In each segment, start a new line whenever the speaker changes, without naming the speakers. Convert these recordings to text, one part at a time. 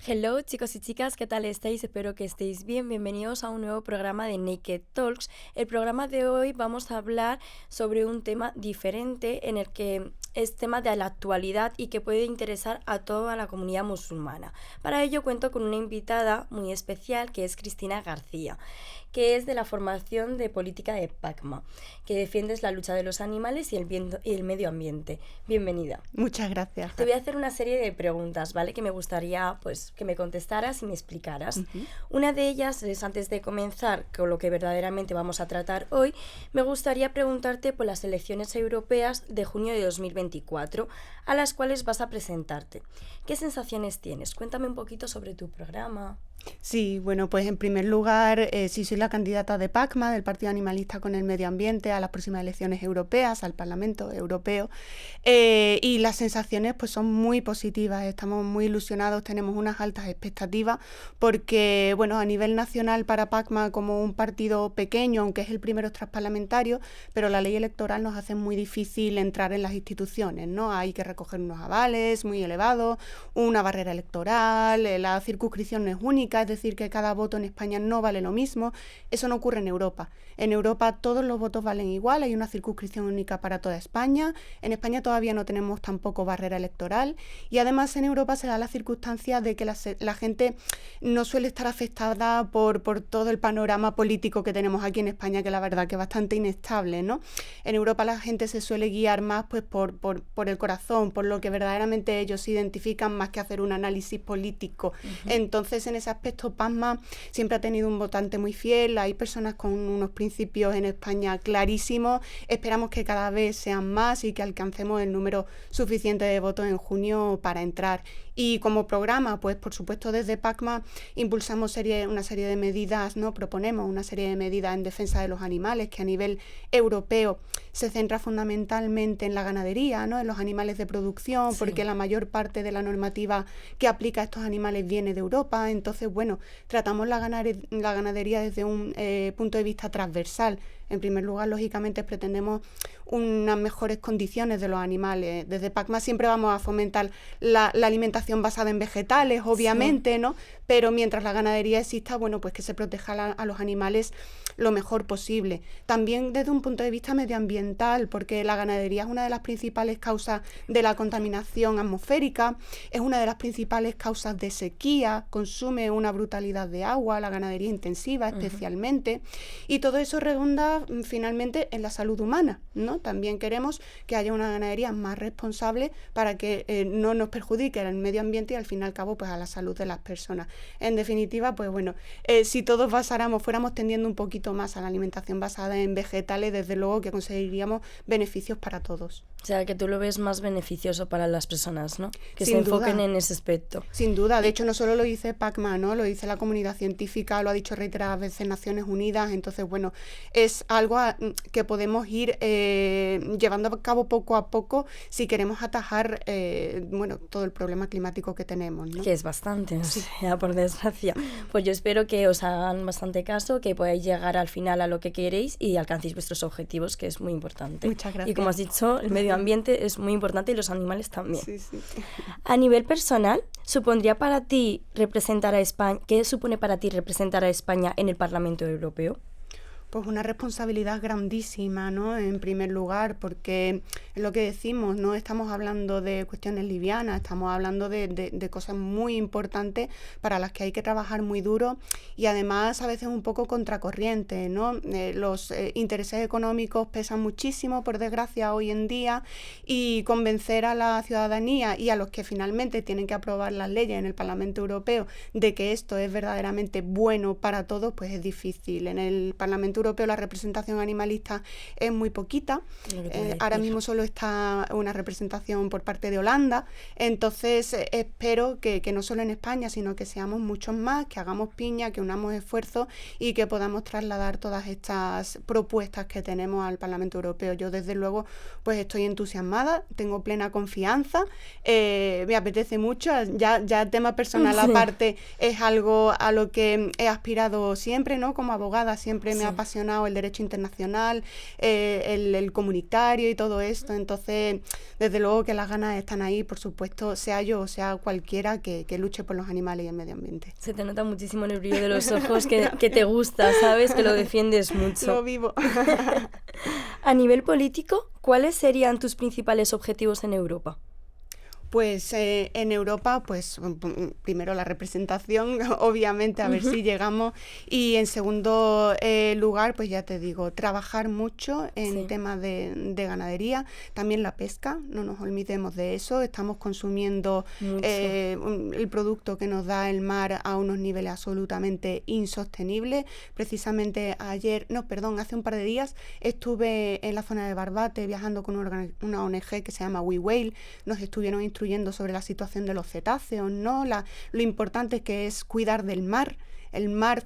Hello chicos y chicas, ¿qué tal estáis? Espero que estéis bien. Bienvenidos a un nuevo programa de Naked Talks. El programa de hoy vamos a hablar sobre un tema diferente en el que es tema de la actualidad y que puede interesar a toda la comunidad musulmana. Para ello cuento con una invitada muy especial que es Cristina García, que es de la formación de política de PACMA, que defiendes la lucha de los animales y el medio ambiente. Bienvenida.
Muchas gracias.
Te voy a hacer una serie de preguntas, ¿vale? Que me gustaría, pues, que me contestaras y me explicaras. Una de ellas es, antes de comenzar con lo que verdaderamente vamos a tratar hoy, me gustaría preguntarte por las elecciones europeas de junio de 2024, a las cuales vas a presentarte. ¿Qué sensaciones tienes? Cuéntame un poquito sobre tu programa.
Sí, bueno, pues en primer lugar, sí soy la candidata de PACMA, del Partido Animalista con el Medio Ambiente, a las próximas elecciones europeas, al Parlamento Europeo, y las sensaciones pues son muy positivas, estamos muy ilusionados, tenemos unas altas expectativas, porque, bueno, a nivel nacional para PACMA como un partido pequeño, aunque es el primero transparlamentario, pero la ley electoral nos hace muy difícil entrar en las instituciones, ¿no? Hay que recoger unos avales muy elevados, una barrera electoral, la circunscripción no es única, es decir, que cada voto en España no vale lo mismo. Eso no ocurre en Europa. En Europa todos los votos valen igual, hay una circunscripción única para toda España. En España todavía no tenemos tampoco barrera electoral y además en Europa se da la circunstancia de que la gente no suele estar afectada por todo el panorama político que tenemos aquí en España, que la verdad que es bastante inestable, ¿no? En Europa la gente se suele guiar más pues por el corazón, por lo que verdaderamente ellos identifican, más que hacer un análisis político. Entonces, en ese aspecto, PACMA siempre ha tenido un votante muy fiel, hay personas con unos principios en España clarísimos, esperamos que cada vez sean más y que alcancemos el número suficiente de votos en junio para entrar. Y como programa, pues por supuesto desde PACMA impulsamos una serie de medidas, ¿no? Proponemos una serie de medidas en defensa de los animales que a nivel europeo se centra fundamentalmente en la ganadería, ¿no? En los animales de producción, porque la mayor parte de la normativa que aplica a estos animales viene de Europa. Entonces, bueno, tratamos la ganadería desde un punto de vista transversal. En primer lugar, lógicamente, pretendemos unas mejores condiciones de los animales. Desde PACMA siempre vamos a fomentar la alimentación basada en vegetales, obviamente, ¿no? Pero mientras la ganadería exista, bueno, pues que se proteja a los animales lo mejor posible. También desde un punto de vista medioambiental, porque la ganadería es una de las principales causas de la contaminación atmosférica, es una de las principales causas de sequía, consume una brutalidad de agua, la ganadería intensiva especialmente, y todo eso redunda finalmente en la salud humana, ¿no? También queremos que haya una ganadería más responsable para que no nos perjudique el medio ambiente y al fin y al cabo pues a la salud de las personas. En definitiva, pues bueno, si todos fuéramos tendiendo un poquito más a la alimentación basada en vegetales, desde luego que conseguiríamos beneficios para todos.
O sea, que tú lo ves más beneficioso para las personas, ¿no? Que
Sin
se enfoquen
duda.
en ese aspecto.
Sin duda, de hecho no solo lo dice PACMA, ¿no? Lo dice la comunidad científica, lo ha dicho reiteradas veces Naciones Unidas, entonces bueno, es algo que podemos ir llevando a cabo poco a poco si queremos atajar bueno, todo el problema climático que tenemos, ¿no?
Que es bastante, o sea, por desgracia. Pues yo espero que os hagan bastante caso, que podáis llegar al final a lo que queréis y alcancéis vuestros objetivos, que es muy importante.
Muchas gracias.
Y como has dicho, el medio ambiente es muy importante y los animales también.
Sí, sí.
A nivel personal, ¿supondría para ti representar a España? ¿Qué supone para ti representar a España en el Parlamento Europeo?
Pues una responsabilidad grandísima, ¿no? En primer lugar, porque es lo que decimos, no estamos hablando de cuestiones livianas, estamos hablando de cosas muy importantes para las que hay que trabajar muy duro y además a veces un poco contracorriente, ¿no? Los intereses económicos pesan muchísimo, por desgracia, hoy en día, y convencer a la ciudadanía y a los que finalmente tienen que aprobar las leyes en el Parlamento Europeo de que esto es verdaderamente bueno para todos, pues es difícil. En el Parlamento Europeo la representación animalista es muy poquita, ahora mismo solo está una representación por parte de Holanda, entonces espero que no solo en España, sino que seamos muchos más, que hagamos piña, que unamos esfuerzos y que podamos trasladar todas estas propuestas que tenemos al Parlamento Europeo. Yo desde luego pues estoy entusiasmada, tengo plena confianza, me apetece mucho, ya tema personal aparte es algo a lo que he aspirado siempre, ¿no? Como abogada siempre me ha apasionado el derecho internacional, el comunitario y todo esto. Entonces, desde luego que las ganas están ahí, por supuesto, sea yo o sea cualquiera que luche por los animales y el medio ambiente.
Se te nota muchísimo en el brillo de los ojos que te gusta, ¿sabes? Que lo defiendes mucho.
Lo vivo.
A nivel político, ¿cuáles serían tus principales objetivos en Europa?
Pues en Europa, pues primero la representación, obviamente, a ver si llegamos. Y en segundo lugar, pues ya te digo, trabajar mucho en temas de ganadería, también la pesca, no nos olvidemos de eso. Estamos consumiendo el producto que nos da el mar a unos niveles absolutamente insostenibles. Precisamente hace un par de días estuve en la zona de Barbate viajando con una ONG que se llama We Whale. Nos estuvieron instruyendo sobre la situación de los cetáceos, ¿no? Lo importante que es cuidar del mar. El mar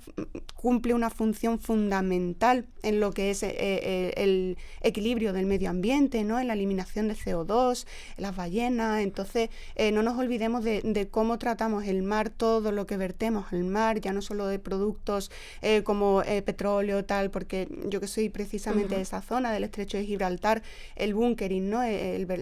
cumple una función fundamental en lo que es el equilibrio del medio ambiente, ¿no? En la eliminación de CO2, las ballenas. Entonces, no nos olvidemos de cómo tratamos el mar, todo lo que vertemos al mar, ya no solo de productos como petróleo, tal, porque yo que soy precisamente de esa zona, del estrecho de Gibraltar, el bunkering, ¿no?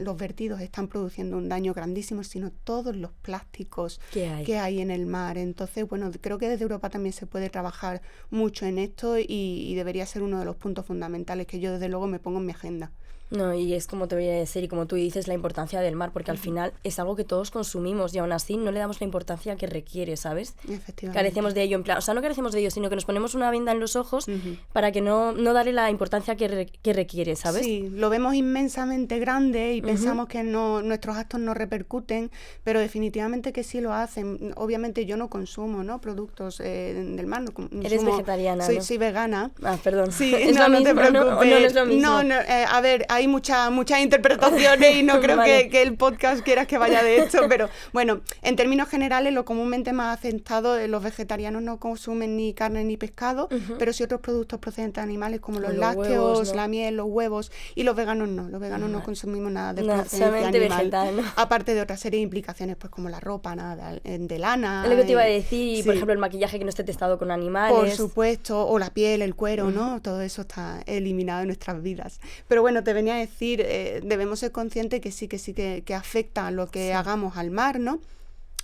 Los vertidos están produciendo un daño grandísimo, sino todos los plásticos que hay en el mar. Entonces, bueno, creo que desde Europa también se puede trabajar mucho en esto y debería ser uno de los puntos fundamentales que yo desde luego me pongo en mi agenda.
No, y es como te voy a decir, y como tú dices, la importancia del mar, porque al final es algo que todos consumimos y aún así no le damos la importancia que requiere, ¿sabes?
Efectivamente.
Carecemos de ello, en plan, o sea, no carecemos de ello, sino que nos ponemos una venda en los ojos para que no darle la importancia que requiere, ¿sabes?
Sí, lo vemos inmensamente grande y pensamos que nuestros actos no repercuten, pero definitivamente que sí lo hacen. Obviamente yo no consumo, ¿no? Productos del mar. No consumo.
Eres vegetariana, ¿no?
Soy vegana.
Ah, perdón.
Sí,
¿Es
no,
lo
no
mismo,
te preocupes.
No, no es lo mismo.
A ver, hay muchas interpretaciones y no creo
Vale.
que el podcast quieras que vaya de esto, pero bueno, en términos generales, lo comúnmente más aceptado, los vegetarianos no consumen ni carne ni pescado, pero sí otros productos procedentes de animales como los lácteos,
huevos, ¿no?
la miel, los huevos, y los veganos no. Los veganos no consumimos nada de procedencia
solamente
animal,
vegetal, ¿no?
aparte de otra serie de implicaciones, pues como la ropa, nada de lana.
Es lo que te iba a decir,
sí.
por ejemplo, el maquillaje que no esté testado con animales.
Por supuesto, o la piel, el cuero, ¿no? Todo eso está eliminado de nuestras vidas. Pero bueno, te venía a decir, debemos ser conscientes que afecta a lo que hagamos al mar, ¿no?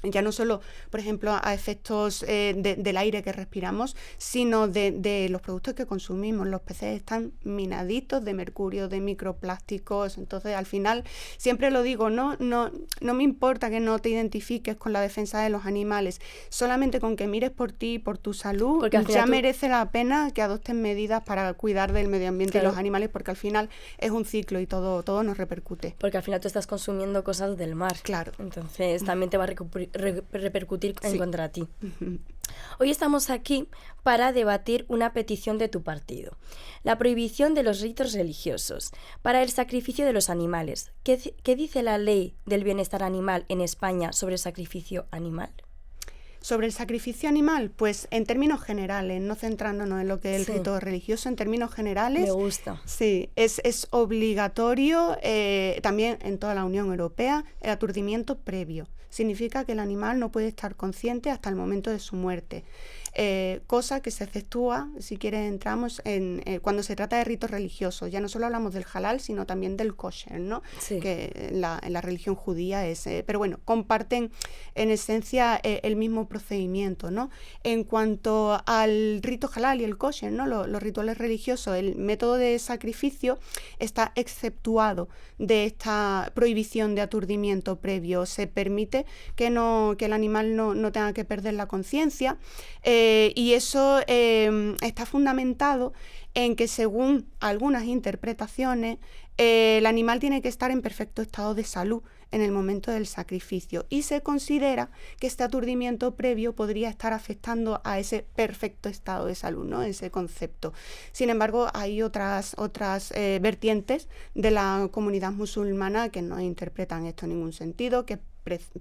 Ya no solo, por ejemplo, a efectos del aire que respiramos, sino de los productos que consumimos. Los peces están minaditos de mercurio, de microplásticos. Entonces, al final, siempre lo digo, no me importa que no te identifiques con la defensa de los animales, solamente con que mires por ti y por tu salud, porque ya merece la pena que adoptes medidas para cuidar del medio ambiente y los animales, porque al final es un ciclo y todo nos repercute.
Porque al final tú estás consumiendo cosas del mar.
Claro.
Entonces, también te va a repercutir en contra ti. Hoy estamos aquí para debatir una petición de tu partido, la prohibición de los ritos religiosos para el sacrificio de los animales. ¿Qué dice la ley del bienestar animal en España sobre el sacrificio animal?
Sobre el sacrificio animal, pues en términos generales, no centrándonos en lo que es el rito religioso, en términos generales...
Me gusta.
Sí, es obligatorio también en toda la Unión Europea el aturdimiento previo. Significa que el animal no puede estar consciente hasta el momento de su muerte. Cosa que se efectúa, si quieres entramos, cuando se trata de ritos religiosos. Ya no solo hablamos del halal, sino también del kosher, ¿no? Sí. Que en la religión judía es... pero bueno, comparten en esencia el mismo procedimiento, ¿no? En cuanto al rito halal y el kosher, ¿no? Los rituales religiosos, el método de sacrificio está exceptuado de esta prohibición de aturdimiento previo. Se permite que el animal no tenga que perder la conciencia, y eso está fundamentado en que, según algunas interpretaciones, el animal tiene que estar en perfecto estado de salud en el momento del sacrificio, y se considera que este aturdimiento previo podría estar afectando a ese perfecto estado de salud, ¿no? Ese concepto. Sin embargo, hay otras vertientes de la comunidad musulmana que no interpretan esto en ningún sentido, que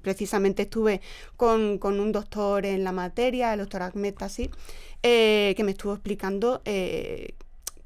precisamente estuve con un doctor en la materia, el doctor Ahmed Tassi, que me estuvo explicando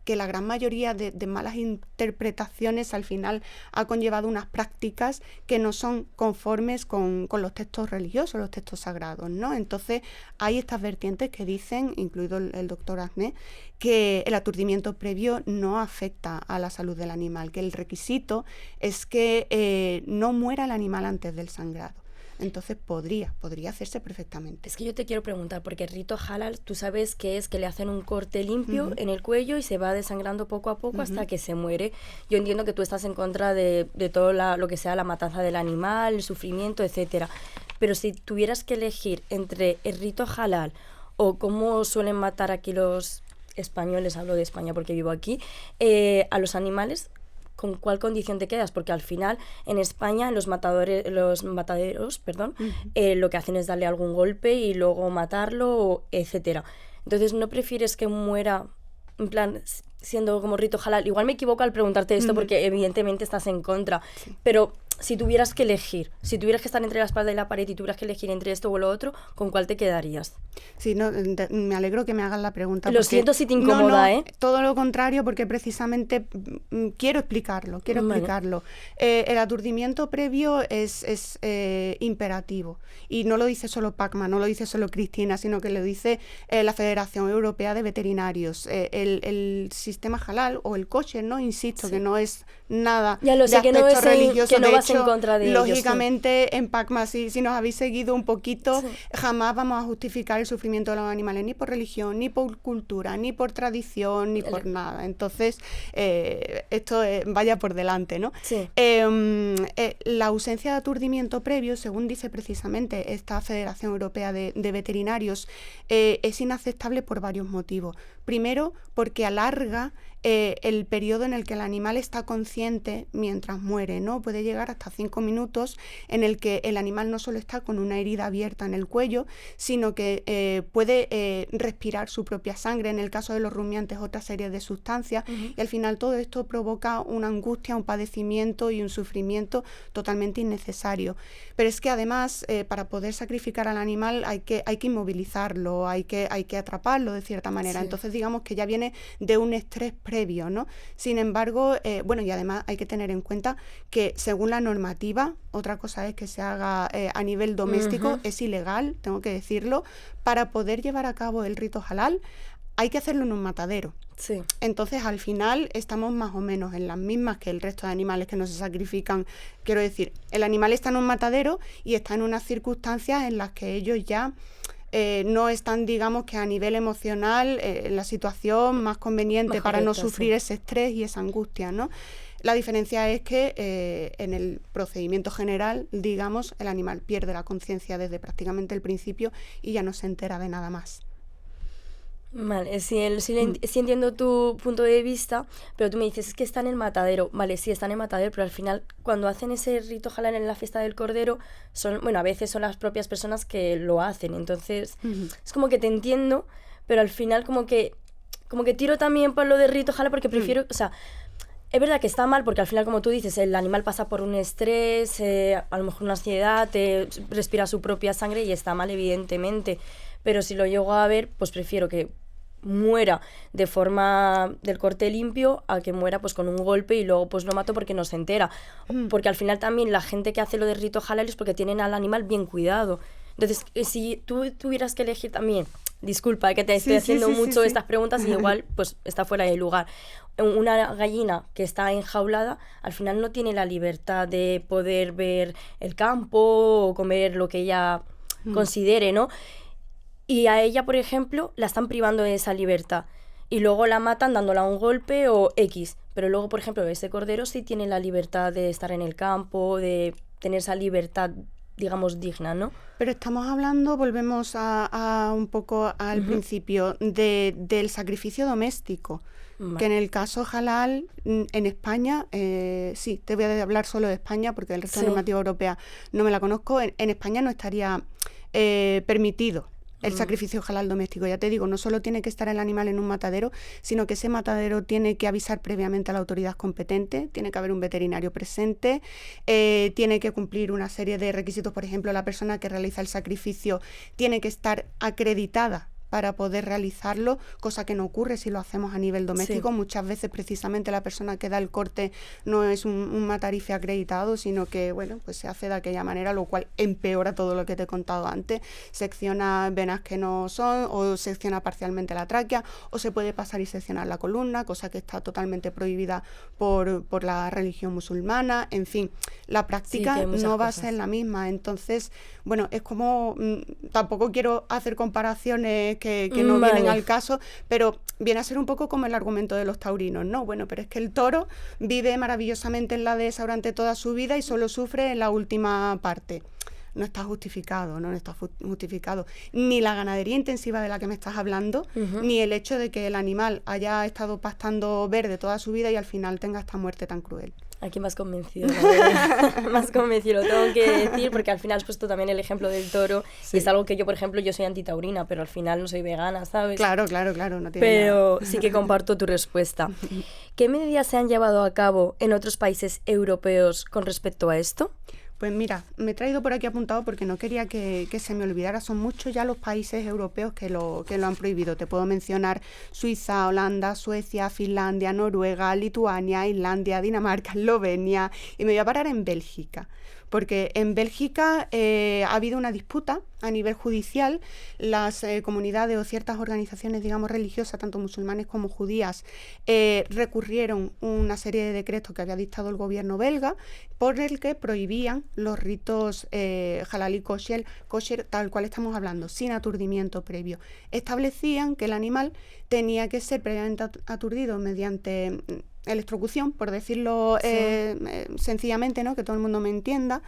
que la gran mayoría de malas interpretaciones al final ha conllevado unas prácticas que no son conformes con los textos religiosos, los textos sagrados, ¿no? Entonces hay estas vertientes que dicen, incluido el doctor Azné, que el aturdimiento previo no afecta a la salud del animal, que el requisito es que no muera el animal antes del sangrado. Entonces podría hacerse perfectamente.
Es que yo te quiero preguntar, porque el rito halal, tú sabes que es que le hacen un corte limpio en el cuello y se va desangrando poco a poco hasta que se muere. Yo entiendo que tú estás en contra de todo lo que sea la matanza del animal, el sufrimiento, etcétera. Pero si tuvieras que elegir entre el rito halal o cómo suelen matar aquí los españoles, hablo de España porque vivo aquí, a los animales, ¿con cuál condición te quedas? Porque al final en España los mataderos, lo que hacen es darle algún golpe y luego matarlo, etcétera. Entonces, ¿no prefieres que muera, en plan, siendo como rito halal? Igual me equivoco al preguntarte esto porque evidentemente estás en contra, pero si tuvieras que elegir, si tuvieras que estar entre la espada y la pared y tuvieras que elegir entre esto o lo otro, ¿con cuál te quedarías?
Sí, no, me alegro que me hagas la pregunta.
Lo siento si te incomoda,
no, todo lo contrario, porque precisamente quiero explicarlo. El aturdimiento previo es imperativo. Y no lo dice solo PACMA, no lo dice solo Cristina, sino que lo dice la Federación Europea de Veterinarios. El sistema halal o el kosher, ¿no? Insisto, que no es nada
ya lo sé,
de aspecto religioso.
Que no
de
vas
hecho,
en contra de
lógicamente,
ellos, sí.
En PACMA, si nos habéis seguido un poquito, jamás vamos a justificar el sufrimiento de los animales, ni por religión, ni por cultura, ni por tradición, ni por nada. Entonces, esto vaya por delante, ¿no?
Sí.
La ausencia de aturdimiento previo, según dice precisamente esta Federación Europea de Veterinarios, es inaceptable por varios motivos. Primero, porque alarga el periodo en el que el animal está consciente mientras muere, ¿no? Puede llegar hasta 5 minutos en el que el animal no solo está con una herida abierta en el cuello, sino que puede respirar su propia sangre, en el caso de los rumiantes otra serie de sustancias, y al final todo esto provoca una angustia, un padecimiento y un sufrimiento totalmente innecesario. Pero es que además, para poder sacrificar al animal hay que inmovilizarlo, hay que atraparlo de cierta manera. Sí. Entonces digamos que ya viene de un estrés previo, ¿no? Sin embargo, y además hay que tener en cuenta que según la normativa, otra cosa es que se haga a nivel doméstico, es ilegal, tengo que decirlo, para poder llevar a cabo el rito halal hay que hacerlo en un matadero.
Sí.
Entonces, al final, estamos más o menos en las mismas que el resto de animales que no se sacrifican. Quiero decir, el animal está en un matadero y está en unas circunstancias en las que ellos ya no están, digamos, que a nivel emocional en la situación más conveniente más para no sufrir ese estrés y esa angustia, ¿no? La diferencia es que en el procedimiento general, digamos, el animal pierde la conciencia desde prácticamente el principio y ya no se entera de nada más.
Vale, sí entiendo tu punto de vista, pero tú me dices, es que está en el matadero. Vale, sí, está en el matadero, pero al final, cuando hacen ese rito halal en la fiesta del cordero, a veces son las propias personas que lo hacen. Entonces, es como que te entiendo, pero al final como que tiro también por lo de rito halal porque prefiero, o sea, es verdad que está mal porque al final, como tú dices, el animal pasa por un estrés, a lo mejor una ansiedad, respira su propia sangre y está mal, evidentemente. Pero si lo llego a ver, pues prefiero que muera de forma del corte limpio a que muera pues con un golpe y luego pues lo mato porque no se entera. Porque al final también la gente que hace lo de rito halal es porque tienen al animal bien cuidado. Entonces, si tú tuvieras que elegir también, disculpa que te estoy haciendo mucho estas preguntas y igual pues está fuera de lugar, una gallina que está enjaulada al final no tiene la libertad de poder ver el campo o comer lo que ella considere, ¿no? Y a ella, por ejemplo, la están privando de esa libertad. Y luego la matan dándola un golpe o X. Pero luego, por ejemplo, ese cordero sí tiene la libertad de estar en el campo, de tener esa libertad, digamos, digna, ¿no?
Pero estamos hablando, volvemos a un poco al principio, del sacrificio doméstico. Que en el caso halal, en España, sí, te voy a hablar solo de España porque el resto de normativa europea no me la conozco. En España no estaría permitido el sacrificio halal doméstico. Ya te digo, no solo tiene que estar el animal en un matadero, sino que ese matadero tiene que avisar previamente a la autoridad competente, tiene que haber un veterinario presente, tiene que cumplir una serie de requisitos. Por ejemplo, la persona que realiza el sacrificio tiene que estar acreditada para poder realizarlo, cosa que no ocurre si lo hacemos a nivel doméstico.
Sí.
Muchas veces precisamente la persona que da el corte no es un matarife acreditado, sino que, bueno, pues se hace de aquella manera, lo cual empeora todo lo que te he contado antes. Secciona venas que no son, o secciona parcialmente la tráquea, o se puede pasar y seccionar la columna, cosa que está totalmente prohibida por la religión musulmana. En fin, la práctica
Sí,
no va a
cosas.
ser la misma. Entonces, bueno, es como, tampoco quiero hacer comparaciones que no vienen al caso, pero viene a ser un poco como el argumento de los taurinos, ¿no? Bueno, pero es que el toro vive maravillosamente en la dehesa durante toda su vida y solo sufre en la última parte. No está justificado, no está justificado. Ni la ganadería intensiva de la que me estás hablando, ni el hecho de que el animal haya estado pastando verde toda su vida y al final tenga esta muerte tan cruel.
Aquí me has convencido, la verdad. Me has convencido, lo tengo que decir, porque al final has puesto también el ejemplo del toro,
Sí.
y es algo que yo, por ejemplo, yo soy antitaurina, pero al final no soy vegana, ¿sabes?
Claro, no tiene
Pero
nada.
sí que comparto tu respuesta. ¿Qué medidas se han llevado a cabo en otros países europeos con respecto a esto?
Pues mira, me he traído por aquí apuntado porque no quería que se me olvidara. Son muchos ya los países europeos que lo han prohibido. Te puedo mencionar Suiza, Holanda, Suecia, Finlandia, Noruega, Lituania, Islandia, Dinamarca, Eslovenia, y me voy a parar en Bélgica. Porque en Bélgica ha habido una disputa a nivel judicial. Las comunidades o ciertas organizaciones, digamos, religiosas, tanto musulmanes como judías, recurrieron una serie de decretos que había dictado el gobierno belga por el que prohibían los ritos halal y kosher, tal cual estamos hablando, sin aturdimiento previo. Establecían que el animal tenía que ser previamente aturdido mediante electrocución, por decirlo sencillamente, ¿no? Que todo el mundo me entienda,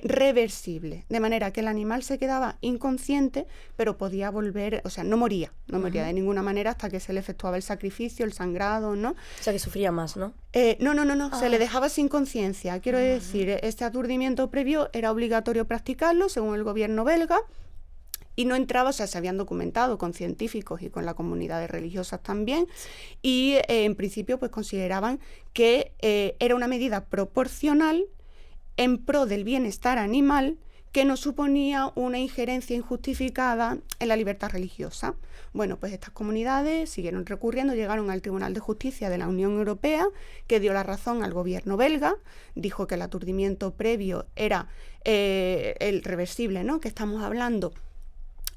reversible, de manera que el animal se quedaba inconsciente, pero podía volver, o sea, no moría de ninguna manera hasta que se le efectuaba el sacrificio, el sangrado, ¿no?
O sea, que sufría más, ¿no?
No, se le dejaba sin conciencia. Quiero decir, este aturdimiento previo era obligatorio practicarlo, según el gobierno belga, y no entraba, o sea, se habían documentado con científicos y con las comunidades religiosas también, y en principio pues consideraban que era una medida proporcional en pro del bienestar animal, que no suponía una injerencia injustificada en la libertad religiosa. Bueno, pues estas comunidades siguieron recurriendo, llegaron al Tribunal de Justicia de la Unión Europea, que dio la razón al gobierno belga, dijo que el aturdimiento previo era el reversible, ¿no?, que estamos hablando,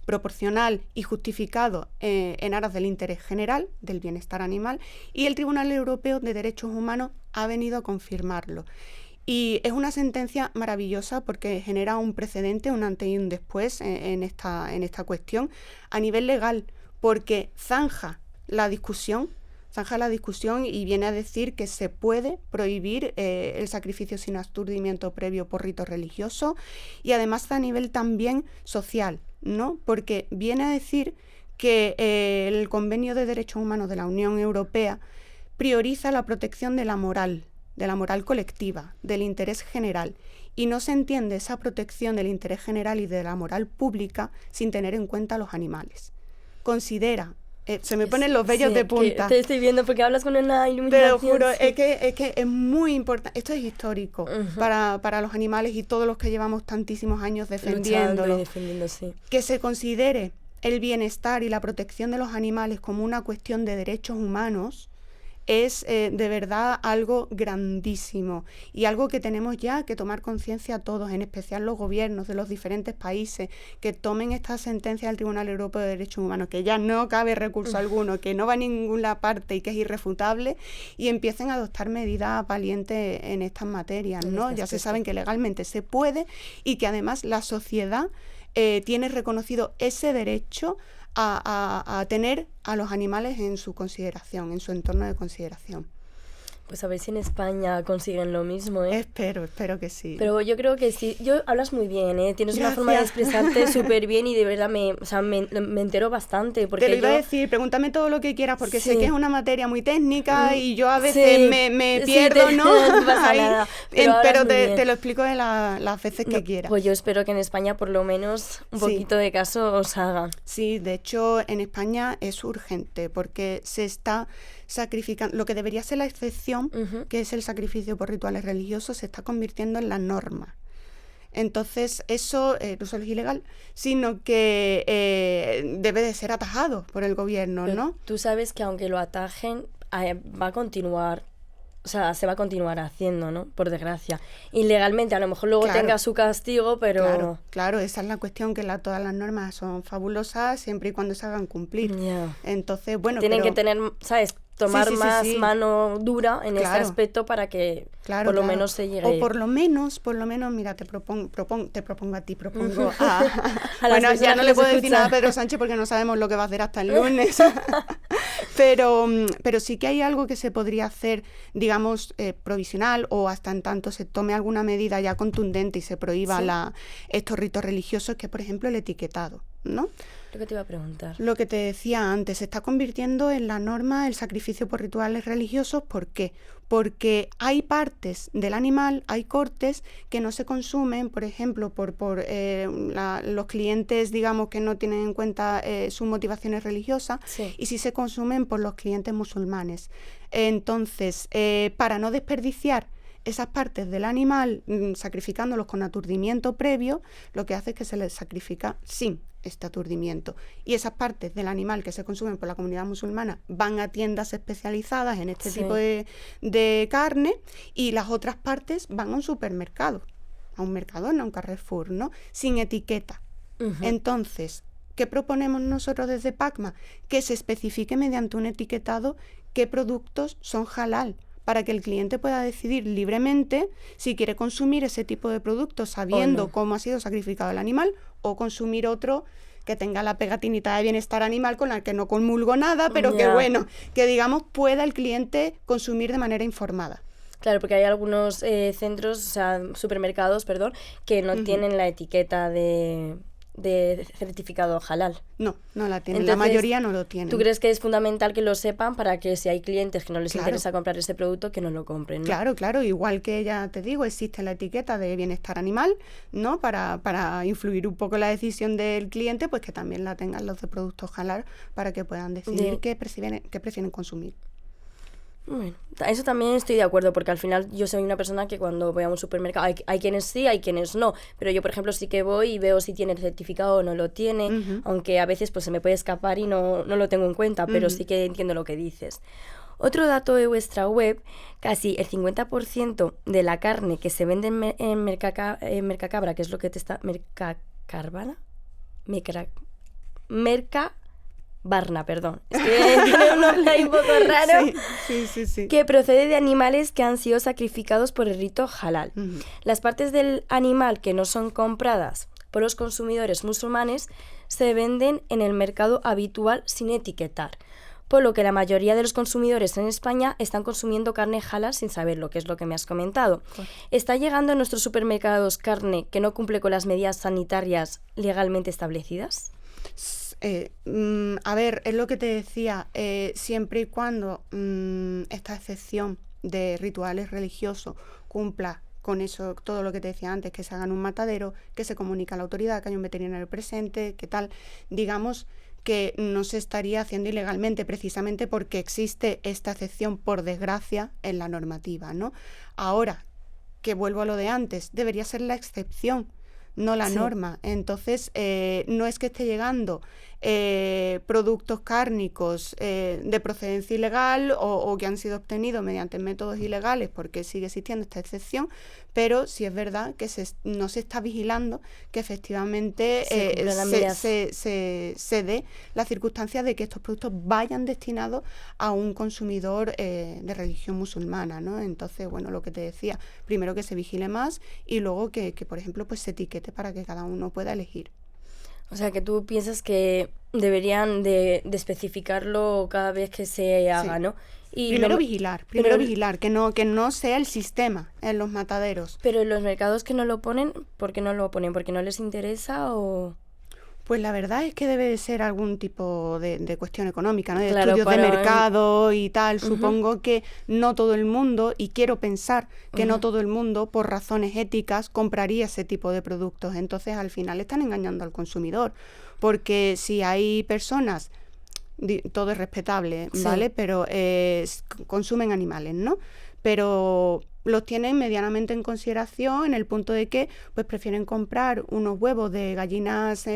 proporcional y justificado en aras del interés general, del bienestar animal, y el Tribunal Europeo de Derechos Humanos ha venido a confirmarlo. Y es una sentencia maravillosa porque genera un precedente, un antes y un después en esta cuestión a nivel legal, porque zanja la discusión y viene a decir que se puede prohibir el sacrificio sin aturdimiento previo por rito religioso, y además a nivel también social, ¿no? Porque viene a decir que el Convenio de Derechos Humanos de la Unión Europea prioriza la protección de la moral colectiva, del interés general, y no se entiende esa protección del interés general y de la moral pública sin tener en cuenta a los animales. Considera, se me ponen los vellos de punta.
Te estoy viendo porque hablas con una iluminación.
Te lo juro,
sí.
es que es muy importante. Esto es histórico para los animales y todos los que llevamos tantísimos años defendiéndolo.
Sí.
Que se considere el bienestar y la protección de los animales como una cuestión de derechos humanos es de verdad algo grandísimo, y algo que tenemos ya que tomar conciencia todos, en especial los gobiernos de los diferentes países, que tomen esta sentencia del Tribunal Europeo de Derechos Humanos, que ya no cabe recurso alguno, que no va a ninguna parte y que es irrefutable, y empiecen a adoptar medidas valientes en estas materias, ¿no? Ya se saben que legalmente se puede, y que además la sociedad tiene reconocido ese derecho a tener a los animales en su consideración, en su entorno de consideración.
Pues a ver si en España consiguen lo mismo, ¿eh?
Espero que sí.
Pero yo creo que sí. Hablas muy bien, ¿eh? Tienes
Gracias.
una forma de expresarte súper bien, y de verdad me entero bastante. Porque
te lo iba a decir, pregúntame todo lo que quieras, porque sé que es una materia muy técnica y yo a veces me pierdo, ¿no?
No pasa nada.
Pero te lo explico de las veces que quieras.
Pues yo espero que en España por lo menos un poquito de caso os haga.
Sí, de hecho en España es urgente porque se está sacrificando, lo que debería ser la excepción, que es el sacrificio por rituales religiosos, se está convirtiendo en la norma. Entonces, eso no solo es ilegal, sino que debe de ser atajado por el gobierno,
Pero
¿no?
tú sabes que aunque lo atajen, va a continuar, o sea, se va a continuar haciendo, ¿no? Por desgracia. Ilegalmente, a lo mejor luego
Claro.
tenga su castigo, pero...
Claro, esa es la cuestión, que todas las normas son fabulosas siempre y cuando se hagan cumplir.
Ya.
Entonces, bueno,
Tienen
pero...
que tener, ¿sabes? Tomar
Sí,
más
mano
mano dura en ese aspecto para que por lo menos se llegue...
O por lo menos, mira, te propongo a ti, propongo
A las
bueno, ya
personas
no
que
le
nos
puedo decir nada a
escuchan.
Pedro Sánchez porque no sabemos lo que va a hacer hasta el lunes. Pero sí que hay algo que se podría hacer, digamos, provisional, o hasta en tanto se tome alguna medida ya contundente y se prohíba estos ritos religiosos, que es, por ejemplo, el etiquetado, ¿no?
Lo que te iba a preguntar.
Lo que te decía antes, se está convirtiendo en la norma el sacrificio por rituales religiosos. ¿Por qué? Porque hay partes del animal, hay cortes que no se consumen, por ejemplo, por los clientes, digamos, que no tienen en cuenta sus motivaciones religiosas,
Sí.
y sí se consumen por los clientes musulmanes. Entonces, para no desperdiciar esas partes del animal, sacrificándolos con aturdimiento previo, lo que hace es que se les sacrifica sin este aturdimiento. Y esas partes del animal que se consumen por la comunidad musulmana van a tiendas especializadas en este tipo de carne, y las otras partes van a un supermercado, a un Mercadona, a un Carrefour, ¿no? Sin etiqueta.
Uh-huh.
Entonces, ¿qué proponemos nosotros desde PACMA? Que se especifique mediante un etiquetado qué productos son halal, para que el cliente pueda decidir libremente si quiere consumir ese tipo de productos sabiendo cómo ha sido sacrificado el animal, o consumir otro que tenga la pegatinita de bienestar animal, con la que no comulgo nada, pero que bueno, que digamos pueda el cliente consumir de manera informada.
Claro, porque hay algunos centros, o sea, supermercados, perdón, que no tienen la etiqueta de certificado halal.
No la tienen.
Entonces,
la mayoría no lo tienen.
¿Tú crees que es fundamental que lo sepan para que si hay clientes que no les interesa comprar ese producto, que no lo compren, ¿no?
Claro, igual que ya te digo, existe la etiqueta de bienestar animal, ¿no? Para influir un poco la decisión del cliente, pues que también la tengan los de productos halal, para que puedan decidir qué prefieren consumir.
Bueno, eso también estoy de acuerdo, porque al final yo soy una persona que cuando voy a un supermercado, hay quienes sí, hay quienes no, pero yo, por ejemplo, sí que voy y veo si tiene el certificado o no lo tiene, aunque a veces pues se me puede escapar y no lo tengo en cuenta, pero sí que entiendo lo que dices. Otro dato de vuestra web, casi el 50% de la carne que se vende en Mercacabra, que es lo que te está... ¿Mercacarvana? Barna, perdón. Es que tiene un nombre ahí un poco raro.
Sí.
Que procede de animales que han sido sacrificados por el rito halal. Las partes del animal que no son compradas por los consumidores musulmanes se venden en el mercado habitual sin etiquetar, por lo que la mayoría de los consumidores en España están consumiendo carne halal sin saberlo, que es lo que me has comentado. ¿Está llegando a nuestros supermercados carne que no cumple con las medidas sanitarias legalmente establecidas?
A ver, es lo que te decía, siempre y cuando esta excepción de rituales religiosos cumpla con eso, todo lo que te decía antes, que se haga en un matadero, que se comunique a la autoridad, que haya un veterinario presente, que tal, digamos que no se estaría haciendo ilegalmente, precisamente porque existe esta excepción, por desgracia, en la normativa, ¿no? Ahora, que vuelvo a lo de antes, debería ser la excepción, no la norma. Entonces, no es que esté llegando productos cárnicos de procedencia ilegal o que han sido obtenidos mediante métodos ilegales, porque sigue existiendo esta excepción, pero sí es verdad que no se está vigilando que efectivamente se dé la circunstancia de que estos productos vayan destinados a un consumidor de religión musulmana, ¿no? Entonces, bueno, lo que te decía, primero que se vigile más, y luego que por ejemplo, pues se etiquete para que cada uno pueda elegir.
O sea, que tú piensas que deberían de especificarlo cada vez que se haga, ¿no? Y
primero vigilar, que no sea el sistema en los mataderos.
Pero en los mercados que no lo ponen, ¿por qué no lo ponen? ¿Porque no les interesa o...?
Pues la verdad es que debe de ser algún tipo de cuestión económica, ¿no? De
claro,
estudios de mercado y tal. Supongo que no todo el mundo, y quiero pensar que no todo el mundo, por razones éticas, compraría ese tipo de productos. Entonces, al final están engañando al consumidor. Porque si hay personas, todo es respetable, ¿vale? Pero consumen animales, ¿no? Pero los tienen medianamente en consideración en el punto de que pues prefieren comprar unos huevos de gallinas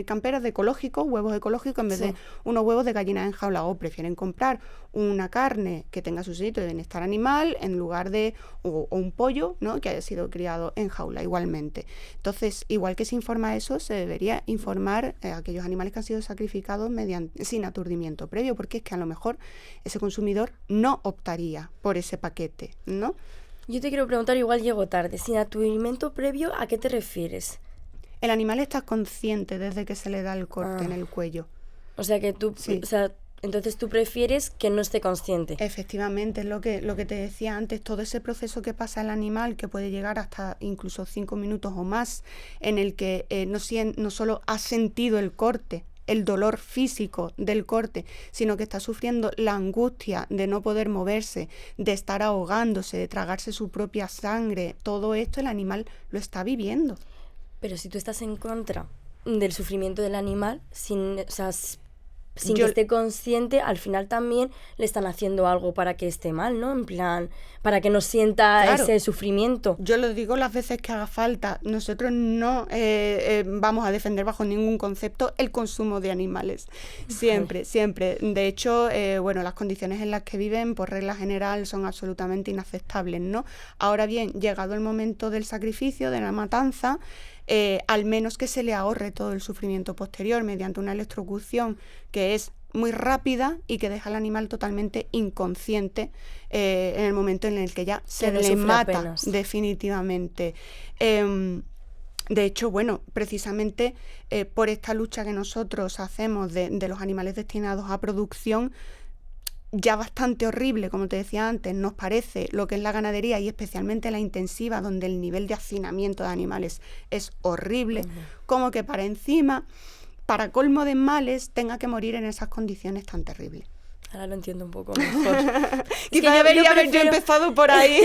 camperas de ecológicos, huevos ecológicos, en vez de unos huevos de gallinas en jaula, o prefieren comprar una carne que tenga su sitio de bienestar animal en lugar de o un pollo, ¿no?, que haya sido criado en jaula igualmente. Entonces, igual que se informa eso, se debería informar a aquellos animales que han sido sacrificados sin aturdimiento previo, porque es que a lo mejor ese consumidor no optaría por ese paquete, ¿no?
Yo te quiero preguntar, igual llego tarde, sin aturdimiento previo, ¿a qué te refieres?
El animal está consciente desde que se le da el corte en el cuello.
O sea que tú, entonces tú prefieres que no esté consciente.
Efectivamente, es lo que te decía antes, todo ese proceso que pasa el animal, que puede llegar hasta incluso 5 minutos o más, en el que no solo ha sentido el corte, el dolor físico del corte, sino que está sufriendo la angustia de no poder moverse, de estar ahogándose, de tragarse su propia sangre. Todo esto el animal lo está viviendo.
Pero si tú estás en contra del sufrimiento del animal, sin que esté consciente, al final también le están haciendo algo para que esté mal, ¿no? En plan, para que no sienta ese sufrimiento.
Yo lo digo las veces que haga falta. Nosotros no vamos a defender bajo ningún concepto el consumo de animales. Siempre, siempre. De hecho, las condiciones en las que viven, por regla general, son absolutamente inaceptables, ¿no? Ahora bien, llegado el momento del sacrificio, de la matanza, al menos que se le ahorre todo el sufrimiento posterior mediante una electrocución que es muy rápida y que deja al animal totalmente inconsciente en el momento en el que ya se le mata apenas. Definitivamente. De hecho, precisamente por esta lucha que nosotros hacemos de los animales destinados a producción, ya bastante horrible, como te decía antes, nos parece lo que es la ganadería y especialmente la intensiva, donde el nivel de hacinamiento de animales es horrible, como que para colmo de males, tenga que morir en esas condiciones tan terribles.
Ahora lo entiendo un poco mejor.
Quizá debería haber yo empezado por ahí.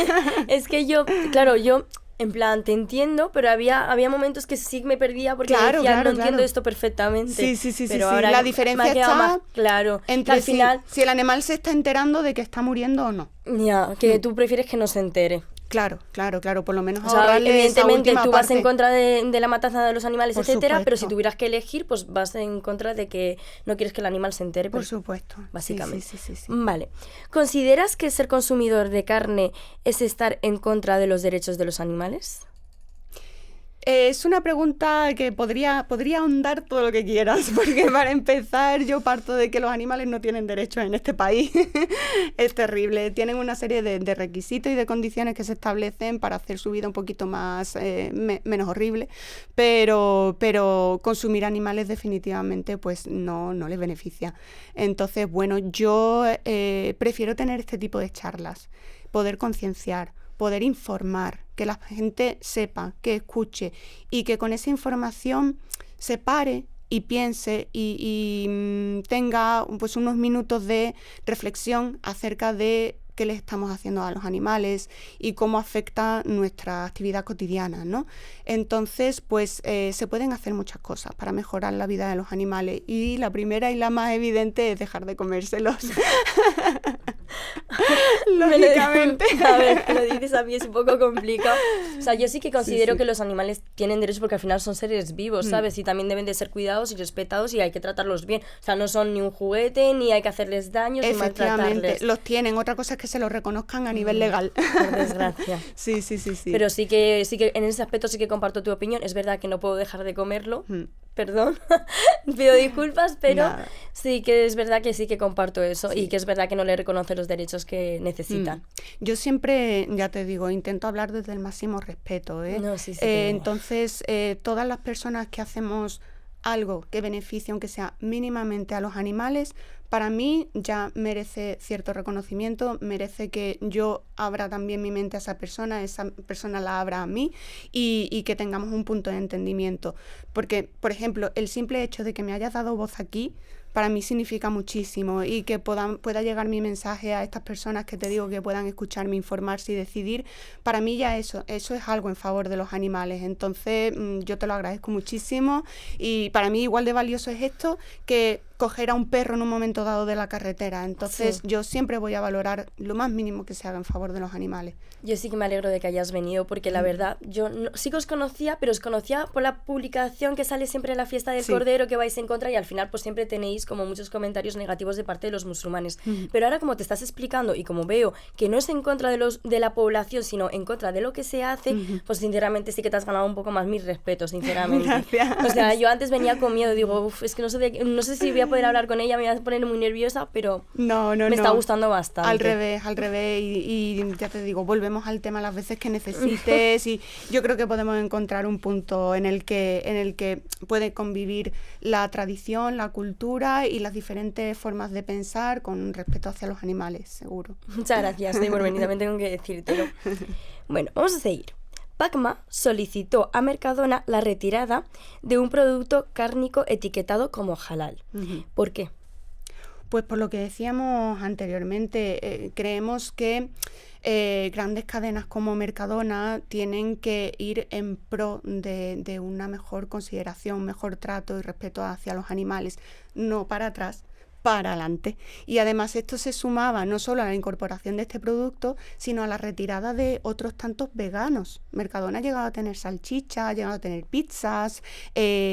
Es que yo, en plan, te entiendo, pero había momentos que sí me perdía porque decía, no entiendo esto perfectamente.
Sí.
Pero ahora
la diferencia está
más claro
entre al final, si el animal se está enterando de que está muriendo o no.
Ya, que tú prefieres que no se entere.
Claro, por lo menos
evidentemente tú vas en contra de la matanza de los animales,
por
etcétera,
supuesto.
Pero si tuvieras que elegir, pues vas en contra de que no quieres que el animal se entere.
Por supuesto.
Básicamente.
Sí.
Vale. ¿Consideras que ser consumidor de carne es estar en contra de los derechos de los animales?
Es una pregunta que podría ahondar todo lo que quieras, porque para empezar yo parto de que los animales no tienen derechos en este país. Es terrible. Tienen una serie de requisitos y de condiciones que se establecen para hacer su vida un poquito más menos horrible, pero consumir animales definitivamente pues no les beneficia. Entonces, yo prefiero tener este tipo de charlas, poder concienciar, poder informar, que la gente sepa, que escuche y que con esa información se pare y piense y tenga pues unos minutos de reflexión acerca de qué le estamos haciendo a los animales y cómo afecta nuestra actividad cotidiana, ¿no? Entonces, pues se pueden hacer muchas cosas para mejorar la vida de los animales y la primera y la más evidente es dejar de comérselos. Lógicamente.
A ver, lo dices a mí es un poco complicado. O sea, yo sí que considero que los animales tienen derechos porque al final son seres vivos, ¿sabes? Y también deben de ser cuidados y respetados y hay que tratarlos bien. O sea, no son ni un juguete, ni hay que hacerles daños, ni maltratarles.
Los tienen. Otra cosa es que se los reconozcan a nivel legal.
Por desgracia.
Sí.
Pero sí que en ese aspecto sí que comparto tu opinión. Es verdad que no puedo dejar de comerlo. Perdón, pido disculpas, pero sí que es verdad que sí que comparto eso y que es verdad que no le reconoce los derechos que necesitan.
Yo siempre, ya te digo, intento hablar desde el máximo respeto, ¿eh?
No, sí,
entonces, todas las personas que hacemos algo que beneficie, aunque sea mínimamente a los animales, para mí ya merece cierto reconocimiento, merece que yo abra también mi mente a esa persona la abra a mí y que tengamos un punto de entendimiento. Porque, por ejemplo, el simple hecho de que me hayas dado voz aquí, para mí significa muchísimo y que pueda llegar mi mensaje a estas personas que te digo que puedan escucharme, informarse y decidir, para mí ya eso es algo en favor de los animales. Entonces yo te lo agradezco muchísimo y para mí igual de valioso es esto que coger a un perro en un momento dado de la carretera. Entonces yo siempre voy a valorar lo más mínimo que se haga en favor de los animales.
Yo sí que me alegro de que hayas venido, porque la verdad, yo sí que os conocía, pero os conocía por la publicación que sale siempre en la fiesta del Cordero, que vais en contra, y al final pues siempre tenéis como muchos comentarios negativos de parte de los musulmanes. Pero ahora, como te estás explicando y como veo que no es en contra de la población, sino en contra de lo que se hace, pues sinceramente sí que te has ganado un poco más mi respeto, sinceramente.
Gracias.
O sea, yo antes venía con miedo, digo, es que no sé si voy a poder hablar con ella, me voy a poner muy nerviosa, pero me está gustando bastante.
Al revés, y ya te digo, volvemos al tema las veces que necesites y yo creo que podemos encontrar un punto en el que puede convivir la tradición, la cultura y las diferentes formas de pensar con respeto hacia los animales, seguro.
Muchas gracias, por venir, también tengo que decírtelo. Bueno, vamos a seguir. Pacma solicitó a Mercadona la retirada de un producto cárnico etiquetado como halal. ¿Por qué?
Pues por lo que decíamos anteriormente, creemos que grandes cadenas como Mercadona tienen que ir en pro de una mejor consideración, mejor trato y respeto hacia los animales, no para atrás, para adelante. Y además esto se sumaba no solo a la incorporación de este producto, sino a la retirada de otros tantos veganos. Mercadona ha llegado a tener salchichas, ha llegado a tener pizzas,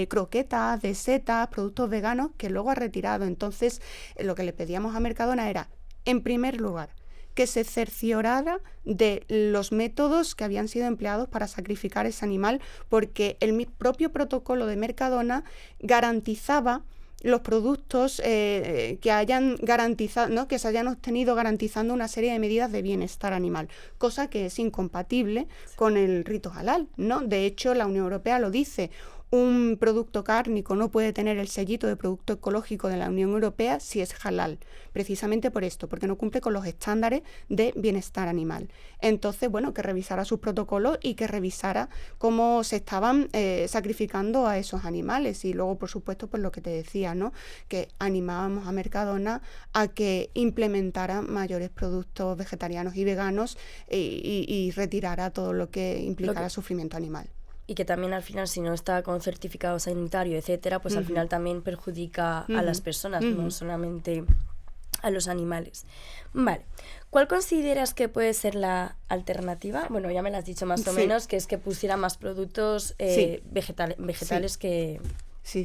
croquetas de setas, productos veganos que luego ha retirado. Entonces, lo que le pedíamos a Mercadona era, en primer lugar, que se cerciorara de los métodos que habían sido empleados para sacrificar ese animal, porque el propio protocolo de Mercadona garantizaba los productos que hayan garantizado, ¿no?, que se hayan obtenido garantizando una serie de medidas de bienestar animal, cosa que es incompatible con el rito halal, ¿no? De hecho, la Unión Europea lo dice. Un producto cárnico no puede tener el sellito de producto ecológico de la Unión Europea si es halal, precisamente por esto, porque no cumple con los estándares de bienestar animal. Entonces, bueno, que revisara sus protocolos y que revisara cómo se estaban sacrificando a esos animales. Y luego, por supuesto, pues lo que te decía, ¿no?, que animábamos a Mercadona a que implementara mayores productos vegetarianos y veganos y retirara todo lo que implicara sufrimiento animal.
Y que también al final, si no está con certificado sanitario, etcétera, pues al final también perjudica a las personas, no solamente a los animales. Vale. ¿Cuál consideras que puede ser la alternativa? Bueno, ya me lo has dicho más o menos, que es que pusiera más productos vegetales que...
Sí.